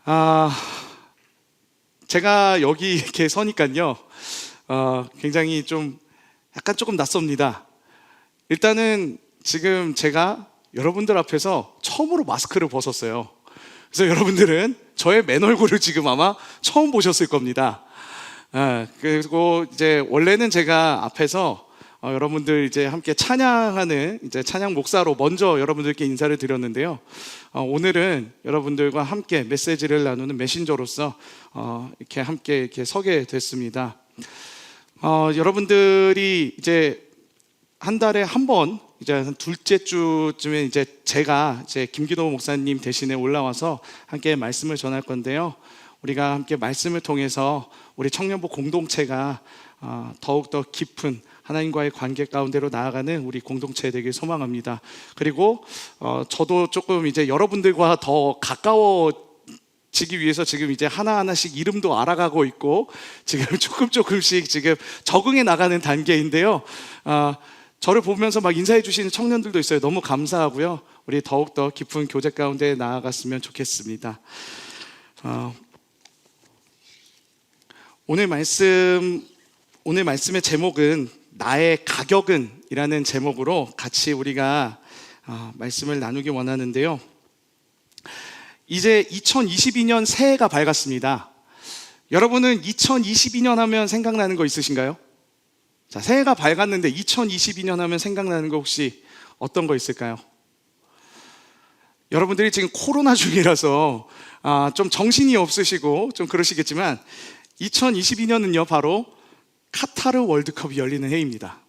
아, 제가 여기 이렇게 서니까요, 굉장히 좀 약간 조금 낯섭니다. 일단은 지금 제가 여러분들 앞에서 처음으로 마스크를 벗었어요. 그래서 여러분들은 저의 맨 얼굴을 지금 아마 처음 보셨을 겁니다. 그리고 이제 원래는 제가 앞에서 여러분들 이제 함께 찬양하는 이제 찬양 목사로 먼저 여러분들께 인사를 드렸는데요. 오늘은 여러분들과 함께 메시지를 나누는 메신저로서 이렇게 함께 이렇게 서게 됐습니다. 여러분들이 이제 한 달에 한 번, 이제 한 둘째 주쯤에 이제 제가 이제 김기도 목사님 대신에 올라와서 함께 말씀을 전할 건데요. 우리가 함께 말씀을 통해서 우리 청년부 공동체가 더욱더 깊은 하나님과의 관계 가운데로 나아가는 우리 공동체 되길 소망합니다. 그리고 저도 조금 이제 여러분들과 더 가까워지기 위해서 지금 이제 하나하나씩 이름도 알아가고 있고 지금 조금씩 지금 적응해 나가는 단계인데요. 저를 보면서 막 인사해 주시는 청년들도 있어요. 너무 감사하고요. 우리 더욱더 깊은 교제 가운데 나아갔으면 좋겠습니다. 오늘 말씀의 제목은 나의 가격은 이라는 제목으로 같이 우리가 말씀을 나누기 원하는데요. 이제 2022년 새해가 밝았습니다. 여러분은 2022년 하면 생각나는 거 있으신가요? 자, 새해가 밝았는데 2022년 하면 생각나는 거 혹시 어떤 거 있을까요? 여러분들이 지금 코로나 중이라서 좀 정신이 없으시고 좀 그러시겠지만 2022년은요 바로 카타르 월드컵이 열리는 해입니다.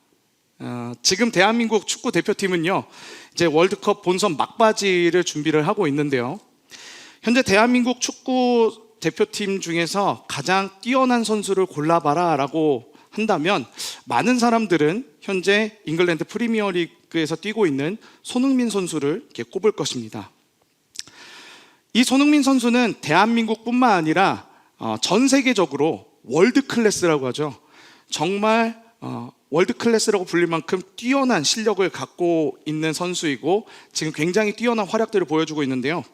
지금 대한민국 축구 대표팀은요 이제 월드컵 본선 막바지를 준비를 하고 있는데요. 현재 대한민국 축구 대표팀 중에서 가장 뛰어난 선수를 골라봐라 라고 한다면 많은 사람들은 현재 잉글랜드 프리미어리그에서 뛰고 있는 손흥민 선수를 이렇게 꼽을 것입니다. 이 손흥민 선수는 대한민국뿐만 아니라 전 세계적으로 월드 클래스라고 하죠. 정말 월드 클래스라고 불릴 만큼 뛰어난 실력을 갖고 있는 선수이고 지금 굉장히 뛰어난 활약들을 보여주고 있는데요.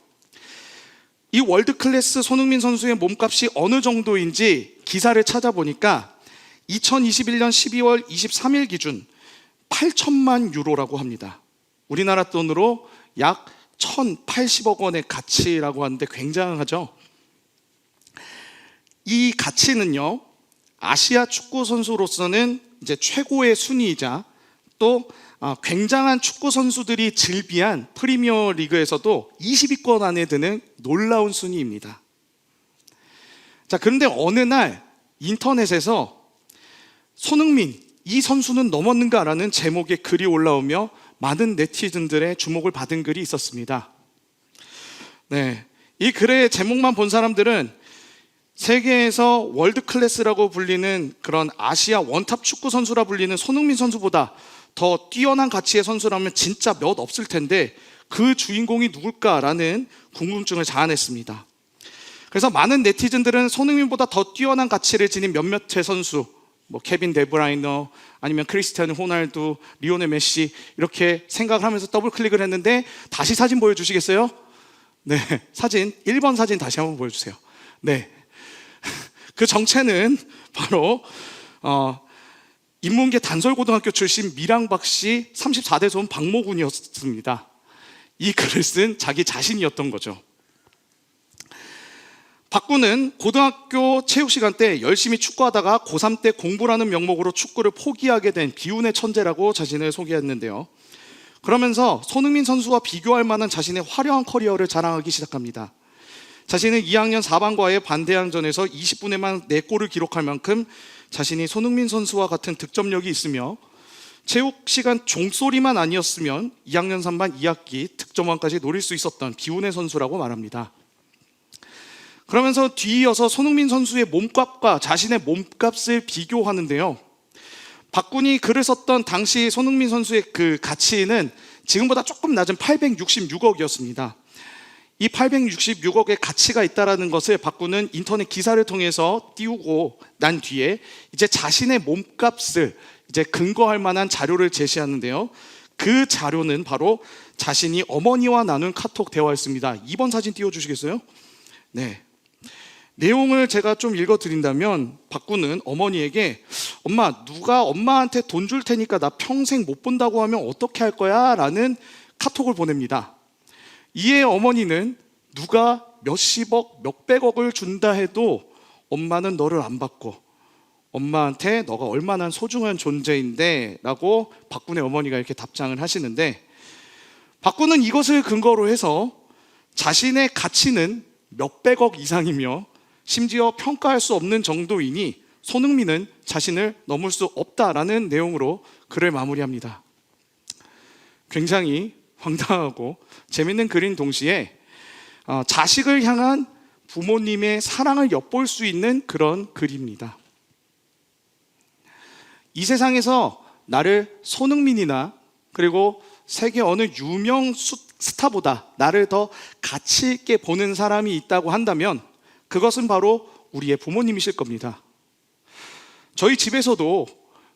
이 월드 클래스 손흥민 선수의 몸값이 어느 정도인지 기사를 찾아보니까 2021년 12월 23일 기준 8천만 유로라고 합니다. 우리나라 돈으로 약 1,080억 원의 가치라고 하는데 굉장하죠. 이 가치는요, 아시아 축구 선수로서는 이제 최고의 순위이자 또 굉장한 축구 선수들이 즐비한 프리미어 리그에서도 20위권 안에 드는 놀라운 순위입니다. 자, 그런데 어느 날 인터넷에서 손흥민, 이 선수는 넘었는가라는 제목의 글이 올라오며 많은 네티즌들의 주목을 받은 글이 있었습니다. 네, 이 글의 제목만 본 사람들은 세계에서 월드 클래스라고 불리는 그런 아시아 원탑 축구 선수라 불리는 손흥민 선수보다 더 뛰어난 가치의 선수라면 진짜 몇 없을 텐데 그 주인공이 누굴까라는 궁금증을 자아냈습니다. 그래서 많은 네티즌들은 손흥민보다 더 뛰어난 가치를 지닌 몇몇의 선수, 뭐 케빈 데브라이너 아니면 크리스티아노 호날두, 리오넬 메시 이렇게 생각을 하면서 더블 클릭을 했는데 다시 사진 보여주시겠어요? 네, 사진 1번 사진 다시 한번 보여주세요. 네, 그 정체는 바로 인문계 단설고등학교 출신 밀양박씨 34대 소원 박모군이었습니다. 이 글을 쓴 자기 자신이었던 거죠. 박군은 고등학교 체육 시간 때 열심히 축구하다가 고3 때 공부라는 명목으로 축구를 포기하게 된 비운의 천재라고 자신을 소개했는데요. 그러면서 손흥민 선수와 비교할 만한 자신의 화려한 커리어를 자랑하기 시작합니다. 자신은 2학년 4반과의 반대항전에서 20분에만 4골을 기록할 만큼 자신이 손흥민 선수와 같은 득점력이 있으며 체육 시간 종소리만 아니었으면 2학년 3반 2학기 득점왕까지 노릴 수 있었던 비운의 선수라고 말합니다. 그러면서 뒤이어서 손흥민 선수의 몸값과 자신의 몸값을 비교하는데요. 박군이 글을 썼던 당시 손흥민 선수의 그 가치는 지금보다 조금 낮은 866억이었습니다. 이 866억의 가치가 있다는 것을 박군은 인터넷 기사를 통해서 띄우고 난 뒤에 이제 자신의 몸값을 이제 근거할 만한 자료를 제시하는데요. 그 자료는 바로 자신이 어머니와 나눈 카톡 대화였습니다. 2번 사진 띄워주시겠어요? 네, 내용을 제가 좀 읽어드린다면 박구는 어머니에게 엄마, 누가 엄마한테 돈 줄 테니까 나 평생 못 본다고 하면 어떻게 할 거야? 라는 카톡을 보냅니다. 이에 어머니는 누가 몇십억, 몇백억을 준다 해도 엄마는 너를 안 받고 엄마한테 너가 얼마나 소중한 존재인데 라고 박군의 어머니가 이렇게 답장을 하시는데, 박군은 이것을 근거로 해서 자신의 가치는 몇백억 이상이며 심지어 평가할 수 없는 정도이니 손흥민은 자신을 넘을 수 없다라는 내용으로 글을 마무리합니다. 굉장히 황당하고 재밌는 글인 동시에 자식을 향한 부모님의 사랑을 엿볼 수 있는 그런 글입니다. 이 세상에서 나를 손흥민이나 그리고 세계 어느 유명 스타보다 나를 더 가치 있게 보는 사람이 있다고 한다면 그것은 바로 우리의 부모님이실 겁니다. 저희 집에서도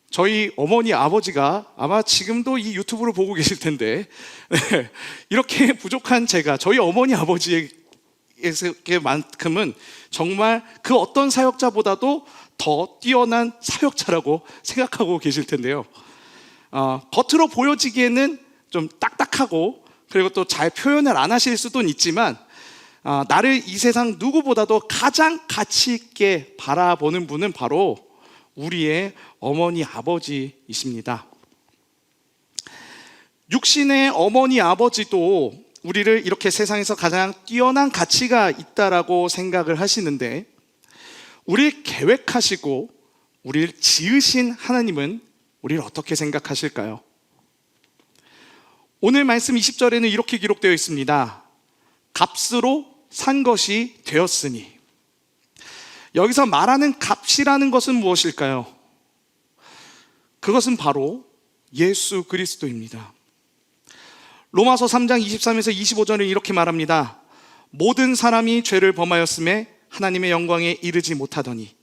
저희 어머니, 아버지가 아마 지금도 이 유튜브를 보고 계실 텐데 이렇게 부족한 제가 저희 어머니, 아버지에게만큼은 정말 그 어떤 사역자보다도 더 뛰어난 사역자라고 생각하고 계실 텐데요. 겉으로 보여지기에는 좀 딱딱하고 그리고 또 잘 표현을 안 하실 수도 있지만 나를 이 세상 누구보다도 가장 가치 있게 바라보는 분은 바로 우리의 어머니, 아버지이십니다. 육신의 어머니, 아버지도 우리를 이렇게 세상에서 가장 뛰어난 가치가 있다라고 생각을 하시는데, 우리를 계획하시고 우리를 지으신 하나님은 우리를 어떻게 생각하실까요? 오늘 말씀 20절에는 이렇게 기록되어 있습니다. 값으로 산 것이 되었으니. 여기서 말하는 값이라는 것은 무엇일까요? 그것은 바로 예수 그리스도입니다. 로마서 3장 23에서 25절은 이렇게 말합니다. 모든 사람이 죄를 범하였음에 하나님의 영광에 이르지 못하더니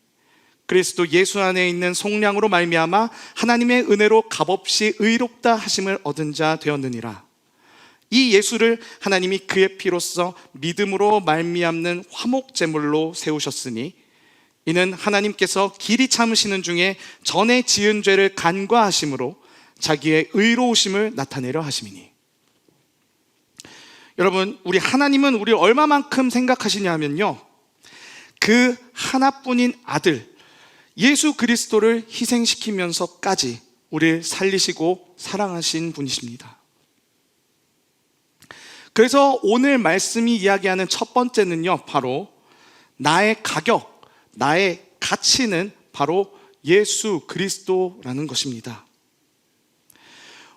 그리스도 예수 안에 있는 속량으로 말미암아 하나님의 은혜로 값없이 의롭다 하심을 얻은 자 되었느니라. 이 예수를 하나님이 그의 피로써 믿음으로 말미암는 화목제물로 세우셨으니 이는 하나님께서 길이 참으시는 중에 전에 지은 죄를 간과하심으로 자기의 의로우심을 나타내려 하심이니. 여러분, 우리 하나님은 우리를 얼마만큼 생각하시냐면요, 그 하나뿐인 아들 예수 그리스도를 희생시키면서까지 우리를 살리시고 사랑하신 분이십니다. 그래서 오늘 말씀이 이야기하는 첫 번째는요, 바로 나의 가격, 나의 가치는 바로 예수 그리스도라는 것입니다.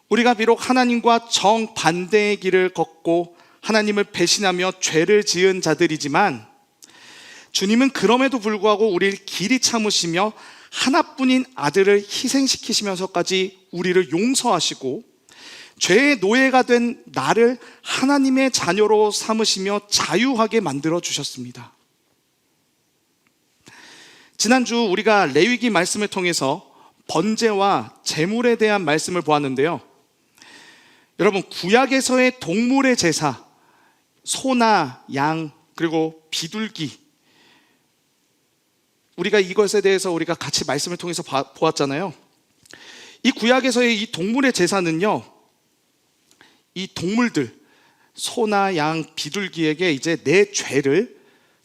우리가 비록 하나님과 정반대의 길을 걷고 하나님을 배신하며 죄를 지은 자들이지만 주님은 그럼에도 불구하고 우리를 길이 참으시며 하나뿐인 아들을 희생시키시면서까지 우리를 용서하시고 죄의 노예가 된 나를 하나님의 자녀로 삼으시며 자유하게 만들어 주셨습니다. 지난주 우리가 레위기 말씀을 통해서 번제와 제물에 대한 말씀을 보았는데요, 여러분, 구약에서의 동물의 제사, 소나 양 그리고 비둘기, 우리가 이것에 대해서 우리가 같이 말씀을 통해서 보았잖아요. 이 구약에서의 이 동물의 제사는요, 이 동물들, 소나 양, 비둘기에게 이제 내 죄를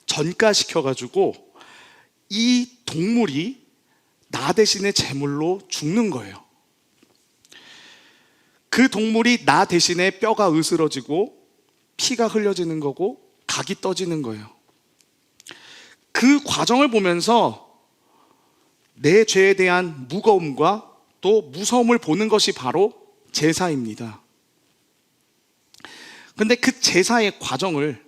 전가시켜가지고 이 동물이 나 대신에 제물로 죽는 거예요. 그 동물이 나 대신에 뼈가 으스러지고 피가 흘려지는 거고 각이 떠지는 거예요. 그 과정을 보면서 내 죄에 대한 무거움과 또 무서움을 보는 것이 바로 제사입니다. 근데 그 제사의 과정을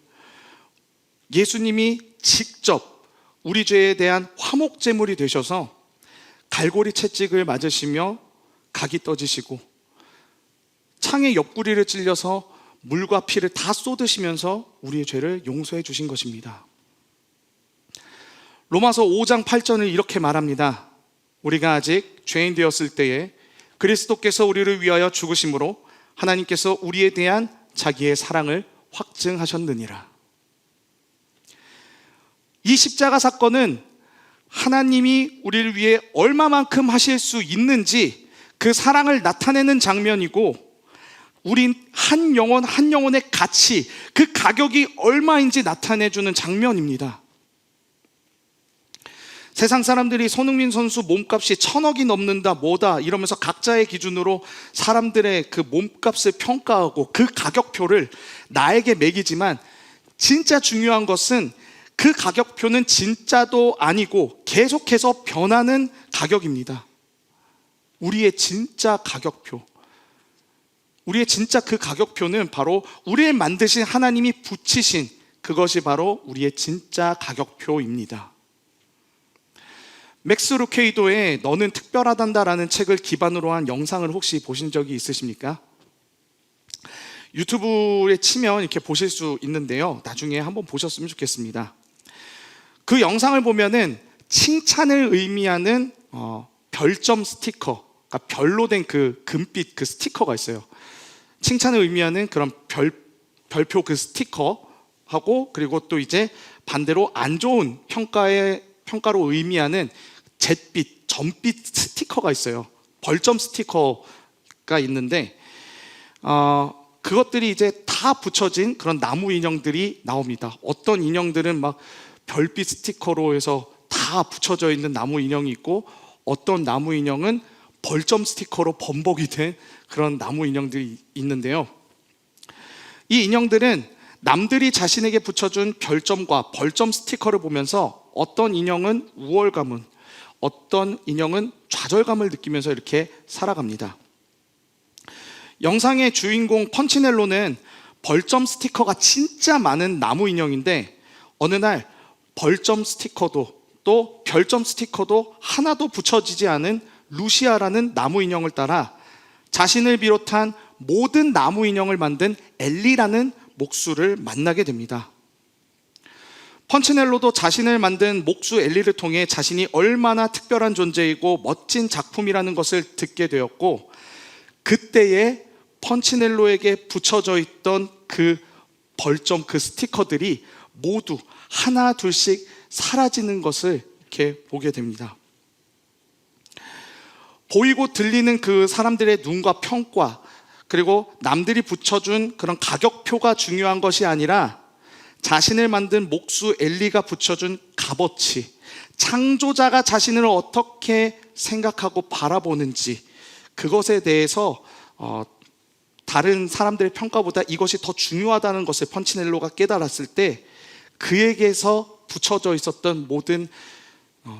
예수님이 직접 우리 죄에 대한 화목제물이 되셔서 갈고리 채찍을 맞으시며 각이 떠지시고 창의 옆구리를 찔려서 물과 피를 다 쏟으시면서 우리의 죄를 용서해 주신 것입니다. 로마서 5장 8절을 이렇게 말합니다. 우리가 아직 죄인 되었을 때에 그리스도께서 우리를 위하여 죽으심으로 하나님께서 우리에 대한 자기의 사랑을 확증하셨느니라. 이 십자가 사건은 하나님이 우리를 위해 얼마만큼 하실 수 있는지 그 사랑을 나타내는 장면이고, 우린 한 영혼 한 영혼의 가치, 그 가격이 얼마인지 나타내주는 장면입니다. 세상 사람들이 손흥민 선수 몸값이 1,000억이 넘는다 뭐다 이러면서 각자의 기준으로 사람들의 그 몸값을 평가하고 그 가격표를 나에게 매기지만, 진짜 중요한 것은 그 가격표는 진짜도 아니고 계속해서 변하는 가격입니다. 우리의 진짜 가격표, 우리의 진짜 그 가격표는 바로 우리를 만드신 하나님이 붙이신, 그것이 바로 우리의 진짜 가격표입니다. 맥스 루케이도의 너는 특별하단다라는 책을 기반으로 한 영상을 혹시 보신 적이 있으십니까? 유튜브에 치면 이렇게 보실 수 있는데요, 나중에 한번 보셨으면 좋겠습니다. 그 영상을 보면은 칭찬을 의미하는 별점 스티커, 그러니까 별로 된 그 금빛 그 스티커가 있어요. 칭찬을 의미하는 그런 별표 그 스티커하고, 그리고 또 이제 반대로 안 좋은 평가로 의미하는 잿빛, 점빛 스티커가 있어요. 벌점 스티커가 있는데, 그것들이 이제 다 붙여진 그런 나무 인형들이 나옵니다. 어떤 인형들은 막 별빛 스티커로 해서 다 붙여져 있는 나무 인형이 있고, 어떤 나무 인형은 벌점 스티커로 범벅이 된 그런 나무 인형들이 있는데요, 이 인형들은 남들이 자신에게 붙여준 별점과 벌점 스티커를 보면서 어떤 인형은 우월감은, 어떤 인형은 좌절감을 느끼면서 이렇게 살아갑니다. 영상의 주인공 펀치넬로는 벌점 스티커가 진짜 많은 나무 인형인데, 어느 날 벌점 스티커도 또 별점 스티커도 하나도 붙여지지 않은 루시아라는 나무 인형을 따라 자신을 비롯한 모든 나무 인형을 만든 엘리라는 목수를 만나게 됩니다. 펀치넬로도 자신을 만든 목수 엘리를 통해 자신이 얼마나 특별한 존재이고 멋진 작품이라는 것을 듣게 되었고, 그때에 펀치넬로에게 붙여져 있던 그 벌점 그 스티커들이 모두 하나 둘씩 사라지는 것을 이렇게 보게 됩니다. 보이고 들리는 그 사람들의 눈과 평가, 그리고 남들이 붙여준 그런 가격표가 중요한 것이 아니라 자신을 만든 목수 엘리가 붙여준 값어치, 창조자가 자신을 어떻게 생각하고 바라보는지, 그것에 대해서 다른 사람들의 평가보다 이것이 더 중요하다는 것을 펀치넬로가 깨달았을 때, 그에게서 붙여져 있었던 모든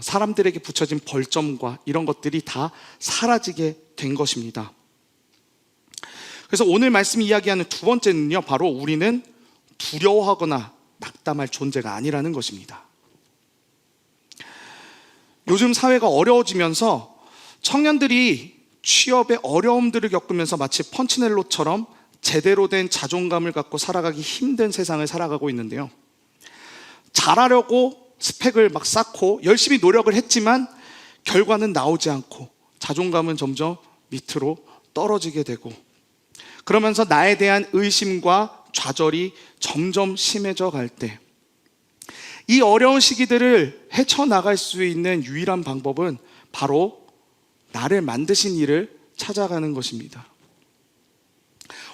사람들에게 붙여진 벌점과 이런 것들이 다 사라지게 된 것입니다. 그래서 오늘 말씀 이야기하는 두 번째는요, 바로 우리는 두려워하거나 낙담할 존재가 아니라는 것입니다. 요즘 사회가 어려워지면서 청년들이 취업의 어려움들을 겪으면서 마치 펀치넬로처럼 제대로 된 자존감을 갖고 살아가기 힘든 세상을 살아가고 있는데요, 잘하려고 스펙을 막 쌓고 열심히 노력을 했지만 결과는 나오지 않고 자존감은 점점 밑으로 떨어지게 되고, 그러면서 나에 대한 의심과 좌절이 점점 심해져 갈 때, 이 어려운 시기들을 헤쳐나갈 수 있는 유일한 방법은 바로 나를 만드신 이를 찾아가는 것입니다.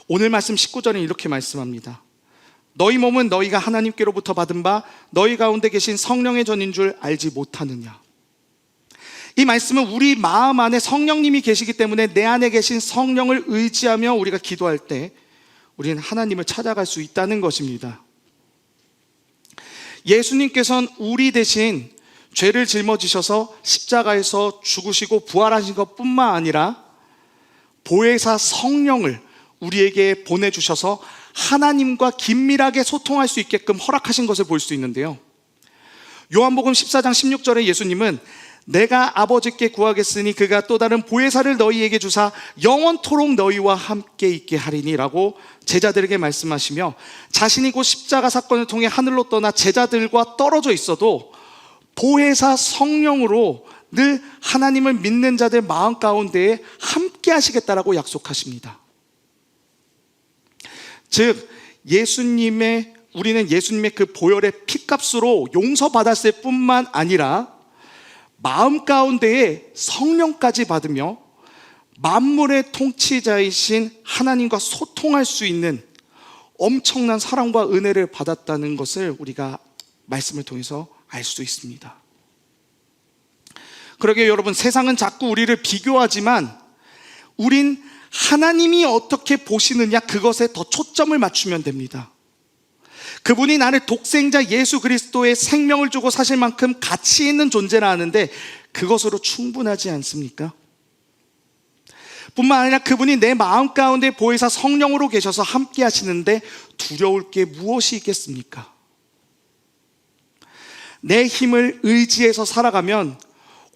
오늘 말씀 19절에 이렇게 말씀합니다. 너희 몸은 너희가 하나님께로부터 받은 바 너희 가운데 계신 성령의 전인 줄 알지 못하느냐. 이 말씀은 우리 마음 안에 성령님이 계시기 때문에 내 안에 계신 성령을 의지하며 우리가 기도할 때 우리는 하나님을 찾아갈 수 있다는 것입니다. 예수님께서는 우리 대신 죄를 짊어지셔서 십자가에서 죽으시고 부활하신 것뿐만 아니라 보혜사 성령을 우리에게 보내주셔서 하나님과 긴밀하게 소통할 수 있게끔 허락하신 것을 볼 수 있는데요, 요한복음 14장 16절에 예수님은 내가 아버지께 구하겠으니 그가 또 다른 보혜사를 너희에게 주사 영원토록 너희와 함께 있게 하리니 라고 제자들에게 말씀하시며, 자신이 곧 십자가 사건을 통해 하늘로 떠나 제자들과 떨어져 있어도 보혜사 성령으로 늘 하나님을 믿는 자들 마음 가운데에 함께 하시겠다라고 약속하십니다. 즉 예수님의 우리는 예수님의 그 보혈의 피값으로 용서받았을 뿐만 아니라 마음 가운데에 성령까지 받으며 만물의 통치자이신 하나님과 소통할 수 있는 엄청난 사랑과 은혜를 받았다는 것을 우리가 말씀을 통해서 알 수 있습니다. 그러게 여러분, 세상은 자꾸 우리를 비교하지만 우린 하나님이 어떻게 보시느냐, 그것에 더 초점을 맞추면 됩니다. 그분이 나를 독생자 예수 그리스도의 생명을 주고 사실 만큼 가치 있는 존재라 하는데 그것으로 충분하지 않습니까? 뿐만 아니라 그분이 내 마음 가운데 보혜사 성령으로 계셔서 함께 하시는데 두려울 게 무엇이 있겠습니까? 내 힘을 의지해서 살아가면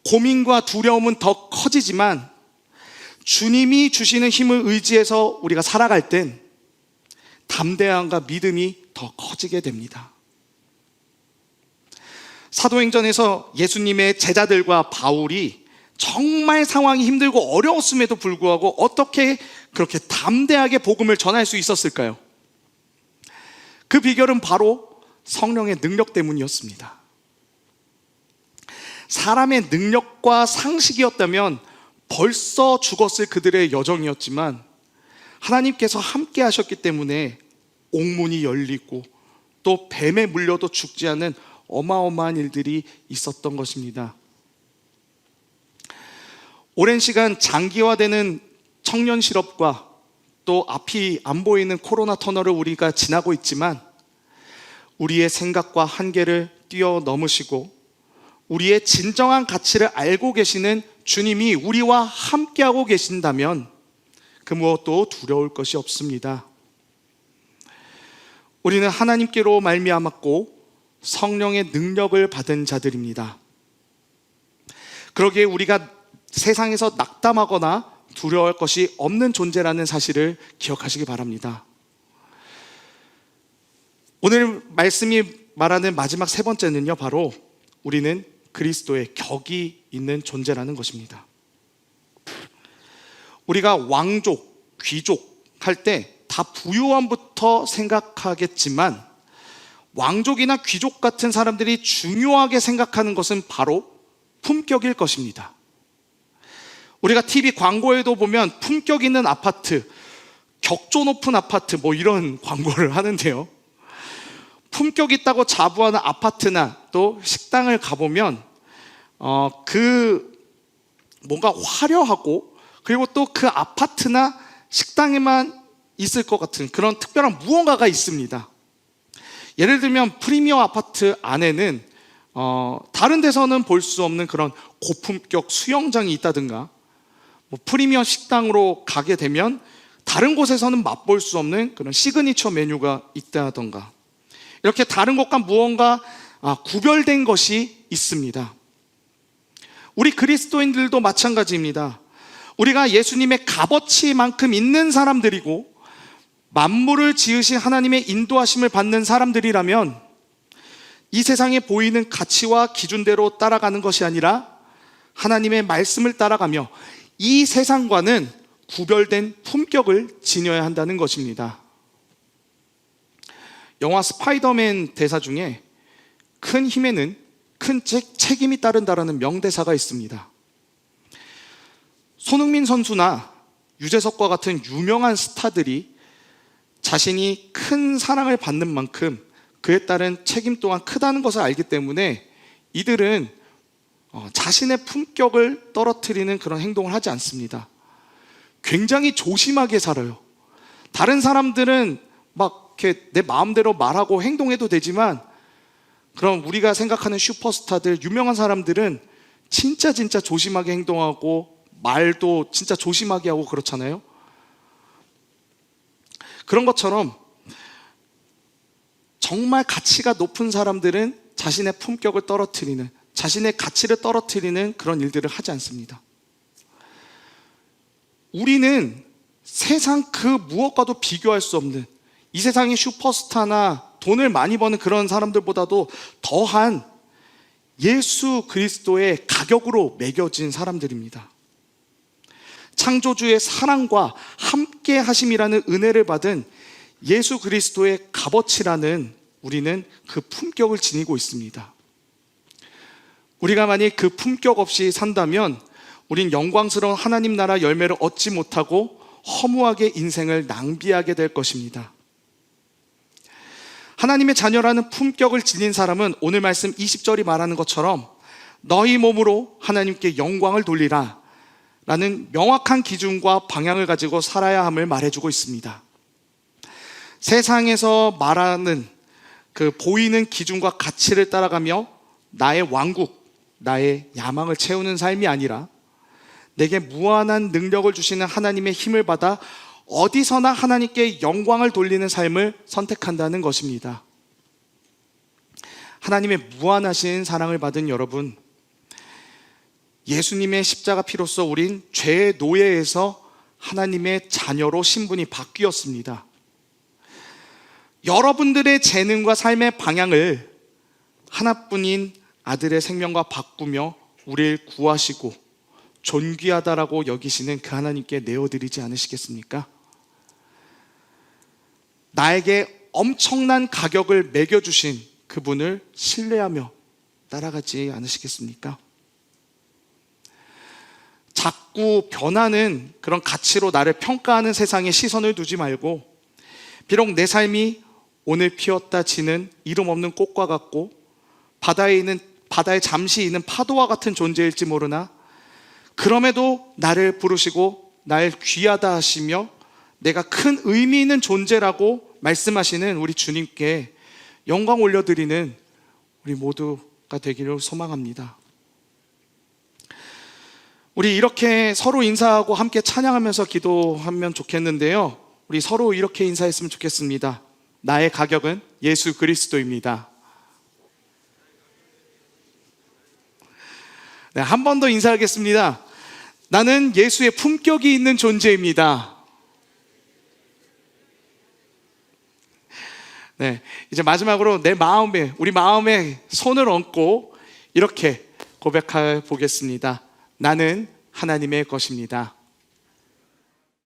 고민과 두려움은 더 커지지만 주님이 주시는 힘을 의지해서 우리가 살아갈 땐 담대함과 믿음이 더 커지게 됩니다. 사도행전에서 예수님의 제자들과 바울이 정말 상황이 힘들고 어려웠음에도 불구하고 어떻게 그렇게 담대하게 복음을 전할 수 있었을까요? 그 비결은 바로 성령의 능력 때문이었습니다. 사람의 능력과 상식이었다면 벌써 죽었을 그들의 여정이었지만 하나님께서 함께 하셨기 때문에 옥문이 열리고 또 뱀에 물려도 죽지 않는 어마어마한 일들이 있었던 것입니다. 오랜 시간 장기화되는 청년 실업과 또 앞이 안 보이는 코로나 터널을 우리가 지나고 있지만 우리의 생각과 한계를 뛰어넘으시고 우리의 진정한 가치를 알고 계시는 주님이 우리와 함께하고 계신다면 그 무엇도 두려울 것이 없습니다. 우리는 하나님께로 말미암았고 성령의 능력을 받은 자들입니다. 그러기에 우리가 세상에서 낙담하거나 두려워할 것이 없는 존재라는 사실을 기억하시기 바랍니다. 오늘 말씀이 말하는 마지막 세 번째는요, 바로 우리는 그리스도의 격이 있는 존재라는 것입니다. 우리가 왕족, 귀족 할 때 다 부유함부터 생각하겠지만 왕족이나 귀족 같은 사람들이 중요하게 생각하는 것은 바로 품격일 것입니다. 우리가 TV 광고에도 보면 품격 있는 아파트, 격조 높은 아파트 뭐 이런 광고를 하는데요. 품격 있다고 자부하는 아파트나 또 식당을 가보면 뭔가 화려하고 그리고 또 그 아파트나 식당에만 있을 것 같은 그런 특별한 무언가가 있습니다. 예를 들면 프리미엄 아파트 안에는 다른 데서는 볼 수 없는 그런 고품격 수영장이 있다든가, 뭐 프리미엄 식당으로 가게 되면 다른 곳에서는 맛볼 수 없는 그런 시그니처 메뉴가 있다던가, 이렇게 다른 곳과 무언가 구별된 것이 있습니다. 우리 그리스도인들도 마찬가지입니다. 우리가 예수님의 값어치만큼 있는 사람들이고 만물을 지으신 하나님의 인도하심을 받는 사람들이라면 이 세상에 보이는 가치와 기준대로 따라가는 것이 아니라 하나님의 말씀을 따라가며 이 세상과는 구별된 품격을 지녀야 한다는 것입니다. 영화 스파이더맨 대사 중에 큰 힘에는 큰 책임이 따른다라는 명대사가 있습니다. 손흥민 선수나 유재석과 같은 유명한 스타들이 자신이 큰 사랑을 받는 만큼 그에 따른 책임 또한 크다는 것을 알기 때문에 이들은 자신의 품격을 떨어뜨리는 그런 행동을 하지 않습니다. 굉장히 조심하게 살아요. 다른 사람들은 막 이렇게 내 마음대로 말하고 행동해도 되지만 그럼 우리가 생각하는 슈퍼스타들, 유명한 사람들은 진짜 조심하게 행동하고 말도 진짜 조심하게 하고 그렇잖아요. 그런 것처럼 정말 가치가 높은 사람들은 자신의 품격을 떨어뜨리는, 자신의 가치를 떨어뜨리는 그런 일들을 하지 않습니다. 우리는 세상 그 무엇과도 비교할 수 없는, 이 세상의 슈퍼스타나 돈을 많이 버는 그런 사람들보다도 더한 예수 그리스도의 가격으로 매겨진 사람들입니다. 창조주의 사랑과 함께 하심이라는 은혜를 받은 예수 그리스도의 값어치라는 우리는 그 품격을 지니고 있습니다. 우리가 만약 그 품격 없이 산다면 우린 영광스러운 하나님 나라 열매를 얻지 못하고 허무하게 인생을 낭비하게 될 것입니다. 하나님의 자녀라는 품격을 지닌 사람은 오늘 말씀 20절이 말하는 것처럼 너희 몸으로 하나님께 영광을 돌리라 라는 명확한 기준과 방향을 가지고 살아야 함을 말해주고 있습니다. 세상에서 말하는 그 보이는 기준과 가치를 따라가며 나의 왕국, 나의 야망을 채우는 삶이 아니라 내게 무한한 능력을 주시는 하나님의 힘을 받아 어디서나 하나님께 영광을 돌리는 삶을 선택한다는 것입니다. 하나님의 무한하신 사랑을 받은 여러분, 예수님의 십자가 피로써 우린 죄의 노예에서 하나님의 자녀로 신분이 바뀌었습니다. 여러분들의 재능과 삶의 방향을 하나뿐인 아들의 생명과 바꾸며 우리를 구하시고 존귀하다라고 여기시는 그 하나님께 내어드리지 않으시겠습니까? 나에게 엄청난 가격을 매겨주신 그분을 신뢰하며 따라가지 않으시겠습니까? 자꾸 변하는 그런 가치로 나를 평가하는 세상에 시선을 두지 말고, 비록 내 삶이 오늘 피었다 지는 이름 없는 꽃과 같고 바다에 잠시 있는 파도와 같은 존재일지 모르나 그럼에도 나를 부르시고 날 귀하다 하시며 내가 큰 의미 있는 존재라고 말씀하시는 우리 주님께 영광 올려드리는 우리 모두가 되기를 소망합니다. 우리 이렇게 서로 인사하고 함께 찬양하면서 기도하면 좋겠는데요, 우리 서로 이렇게 인사했으면 좋겠습니다. 나의 가격은 예수 그리스도입니다. 네, 한 번 더 인사하겠습니다. 나는 예수의 품격이 있는 존재입니다. 네, 이제 마지막으로 우리 마음에 손을 얹고 이렇게 고백해 보겠습니다. 나는 하나님의 것입니다.